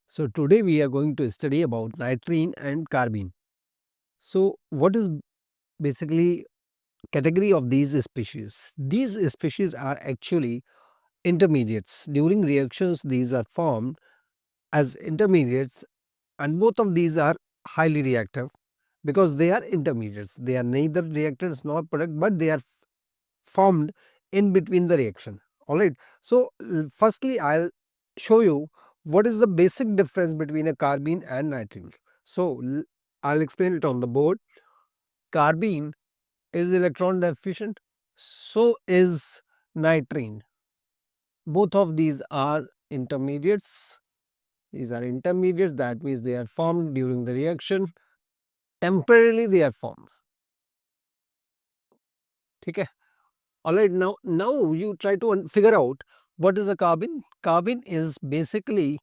So today we are going to study about nitrine and carbene. So what is basically category of these species? These species are actually intermediates. During reactions these are formed as intermediates, and both of these are highly reactive because they are intermediates. They are neither reactants nor product, but they are formed in between the reaction. Alright. So firstly I'll show you what is the basic difference between a carbene and nitrene. So I'll explain it on the board. Carbene is electron deficient, so is nitrene. Both of these are intermediates. These are intermediates, that means they are formed during the reaction. Temporarily they are formed. Okay. Alright, now you try to figure out what is a carbene. Carbene is basically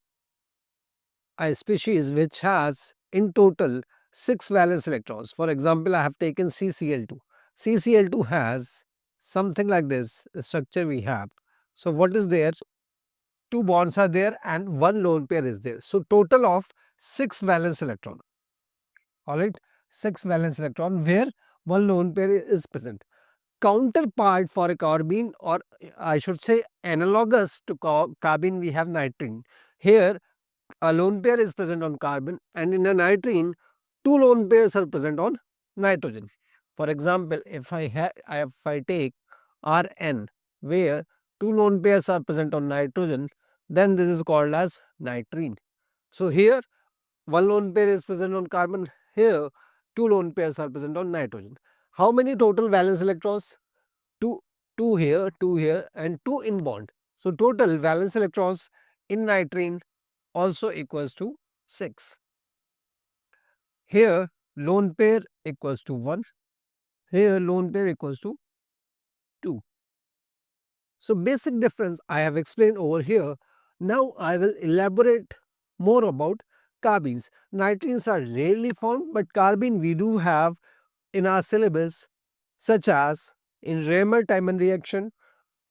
a species which has in total 6 valence electrons. For example, I have taken CCl2. CCl2 has something like this structure we have. So what is there? 2 bonds are there and 1 lone pair is there. So total of 6 valence electron. Alright, 6 valence electron where 1 lone pair is present. Counterpart for a carbene, or I should say analogous to carbene, we have nitrene. Here a lone pair is present on carbon, and in a nitrene 2 lone pairs are present on nitrogen. For example, if I take Rn where 2 lone pairs are present on nitrogen, then this is called as nitrene. So here 1 lone pair is present on carbon, here 2 lone pairs are present on nitrogen. How many total valence electrons? 2, 2 here and 2 in bond. So total valence electrons in nitrene also equals to 6. Here lone pair equals to 1, here lone pair equals to 2. So basic difference I have explained over here. Now I will elaborate more about carbenes. Nitrenes are rarely formed, but carbene we do have in our syllabus, such as in Rearrangement reaction.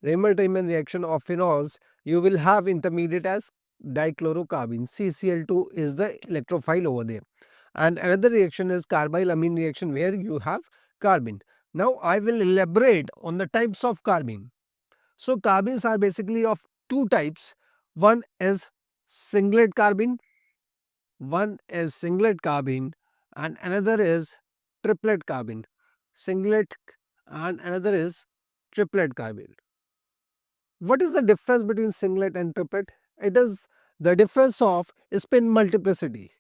Rearrangement reaction of phenols, you will have intermediate as dichlorocarbene. CCl2 is the electrophile over there. And another reaction is carbyl amine reaction where you have carbene. Now I will elaborate on the types of carbene. So carbenes are basically of two types. One is singlet carbene, and another is triplet carbene. Singlet and another is triplet carbene. What is the difference between singlet and triplet? It is the difference of spin multiplicity.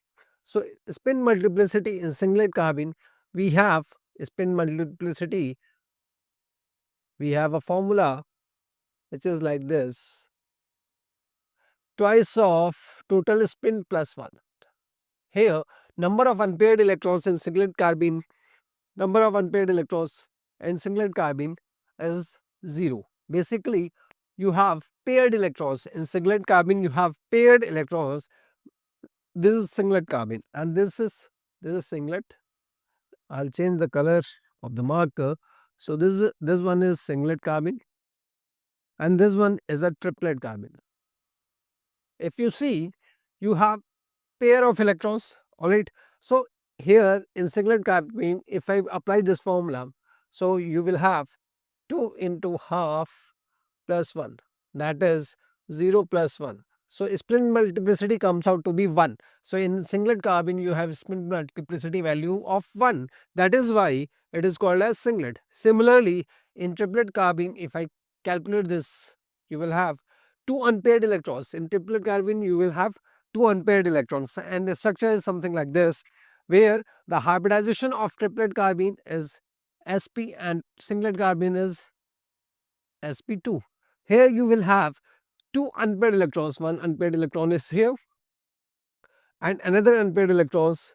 So spin multiplicity in singlet carbene, we have spin multiplicity, we have a formula which is like this: twice of total spin plus 1. Here number of unpaired electrons in singlet carbene, number of unpaired electrons in singlet carbene is 0. Basically you have paired electrons. In singlet carbene you have paired electrons. This is singlet carbene and this is singlet. I'll change the color of the marker. So this one is singlet carbene and this one is a triplet carbene. If you see, you have pair of electrons. Alright. So here in singlet carbene, if I apply this formula, so you will have 2 into half plus 1, that is 0 plus 1. So spin multiplicity comes out to be 1. So in singlet carbene you have spin multiplicity value of 1. That is why it is called as singlet. Similarly in triplet carbene, if I calculate this, you will have 2 unpaired electrons. In triplet carbene you will have 2 unpaired electrons, and the structure is something like this, where the hybridization of triplet carbene is sp and singlet carbene is sp2. Here you will have 2 unpaired electrons. One unpaired electron is here and another unpaired electrons,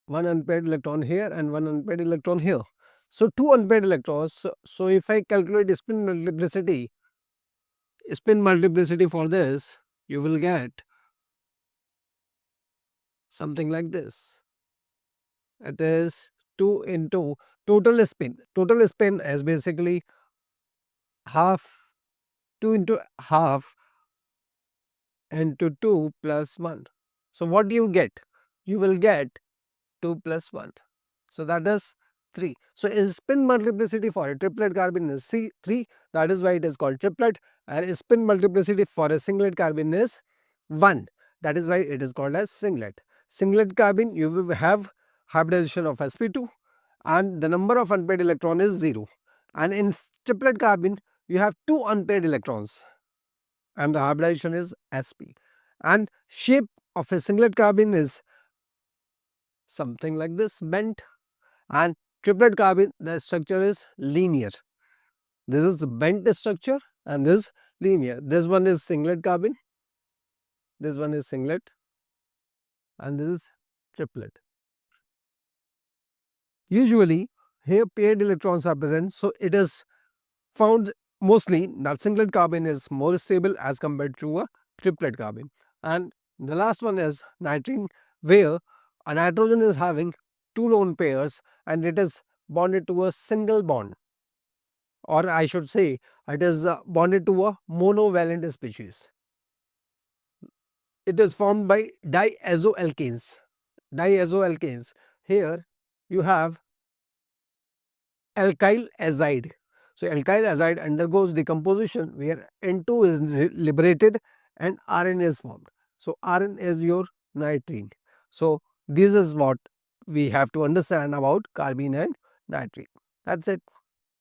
one unpaired electron here and one unpaired electron here. So 2 unpaired electrons. So if I calculate spin multiplicity for this, you will get something like this. It is 2 into total spin. Total spin is basically half, 2 into half into 2 plus 1. So what do you get? You will get 2 plus 1. So that is 3. So in spin multiplicity for a triplet carbon is 3. That is why it is called triplet. And spin multiplicity for a singlet carbon is 1. That is why it is called as singlet. Singlet carbon, you will have hybridization of sp2 and the number of unpaired electron is 0. And in triplet carbon, you have 2 unpaired electrons and the hybridization is sp. And shape of a singlet carbon is something like this, bent, and triplet carbon, the structure is linear. This is the bent structure and this is linear. This one is singlet carbon, this one is singlet, and this is triplet. Usually here paired electrons are present, so it is found mostly that singlet carbon is more stable as compared to a triplet carbon. And the last one is nitrogen, where a nitrogen is having 2 lone pairs and it is bonded to a single bond, or I should say it is bonded to a monovalent species. It is formed by diazoalkanes. Diazoalkanes. Here you have alkyl azide. So alkyl azide undergoes decomposition where N2 is liberated and Rn is formed. So Rn is your nitrene. So this is what we have to understand about carbene and nitrene. That's it.